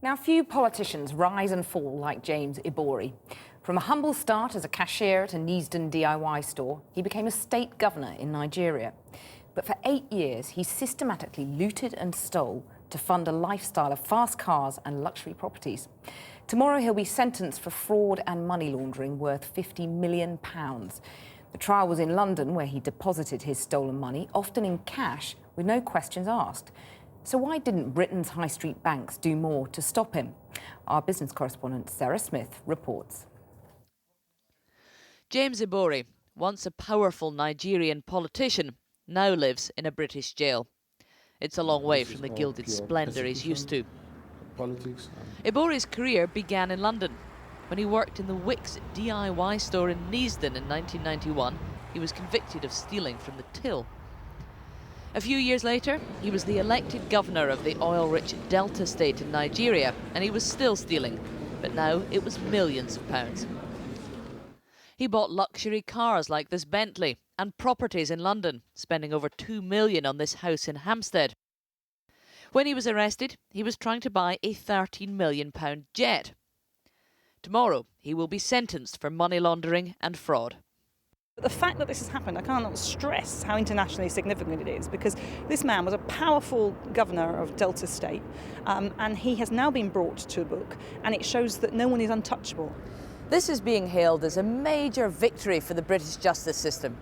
Now, few politicians rise and fall like James Ibori. From a humble start as a cashier at a Neasden DIY store, he became a state governor in Nigeria. But for 8 years, he systematically looted and stole to fund a lifestyle of fast cars and luxury properties. Tomorrow, he'll be sentenced for fraud and money laundering worth £50 million. The trial was in London, where he deposited his stolen money, often in cash, with no questions asked. So why didn't Britain's high street banks do more to stop him? Our business correspondent Sarah Smith reports. James Ibori, once a powerful Nigerian politician, now lives in a British jail. It's a long way from the gilded splendour he's used to. Ibori's career began in London. When he worked in the Wickes DIY store in Neasden in 1991, he was convicted of stealing from the till. A few years later, he was the elected governor of the oil-rich Delta state in Nigeria, and he was still stealing, but now it was millions of pounds. He bought luxury cars like this Bentley and properties in London, spending over £2 million on this house in Hampstead. When he was arrested, he was trying to buy a £13 million jet. Tomorrow, he will be sentenced for money laundering and fraud. The fact that this has happened, I cannot stress how internationally significant it is, because this man was a powerful governor of Delta State, and he has now been brought to a book, and it shows that no one is untouchable. This is being hailed as a major victory for the British justice system.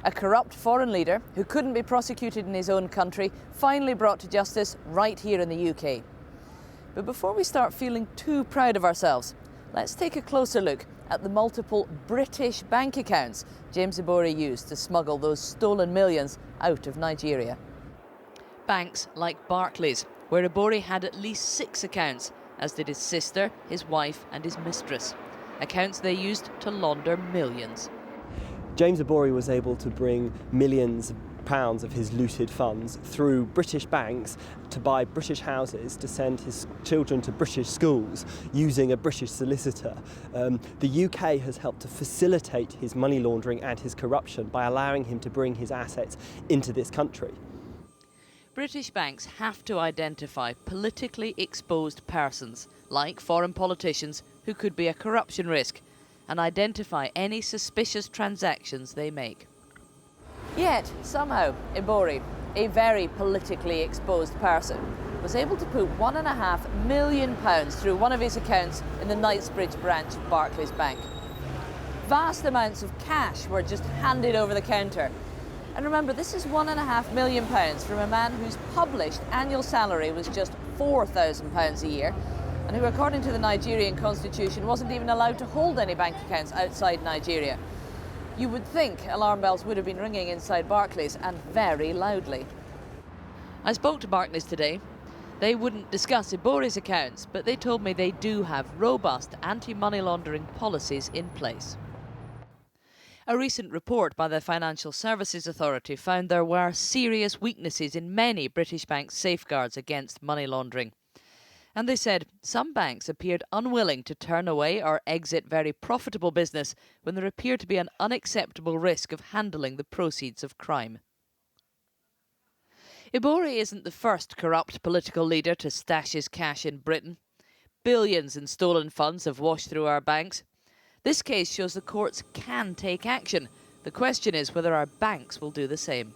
A corrupt foreign leader who couldn't be prosecuted in his own country finally brought to justice right here in the UK. But before we start feeling too proud of ourselves, let's take a closer look at the multiple British bank accounts James Ibori used to smuggle those stolen millions out of Nigeria. Banks like Barclays, where Ibori had at least 6 accounts, as did his sister, his wife and his mistress. Accounts they used to launder millions. James Ibori was able to bring millions of pounds of his looted funds through British banks to buy British houses, to send his children to British schools using a British solicitor. The UK has helped to facilitate his money laundering and his corruption by allowing him to bring his assets into this country. British banks have to identify politically exposed persons, like foreign politicians who could be a corruption risk, and identify any suspicious transactions they make. Yet, somehow, Ibori, a very politically exposed person, was able to put £1.5 million through one of his accounts in the Knightsbridge branch of Barclays Bank. Vast amounts of cash were just handed over the counter. And remember, this is £1.5 million from a man whose published annual salary was just £4,000 a year, and who, according to the Nigerian constitution, wasn't even allowed to hold any bank accounts outside Nigeria. You would think alarm bells would have been ringing inside Barclays, and very loudly. I spoke to Barclays today. They wouldn't discuss Ibori's accounts, but they told me they do have robust anti-money laundering policies in place. A recent report by the Financial Services Authority found there were serious weaknesses in many British banks' safeguards against money laundering. And they said some banks appeared unwilling to turn away or exit very profitable business when there appeared to be an unacceptable risk of handling the proceeds of crime. Ibori isn't the first corrupt political leader to stash his cash in Britain. Billions in stolen funds have washed through our banks. This case shows the courts can take action. The question is whether our banks will do the same.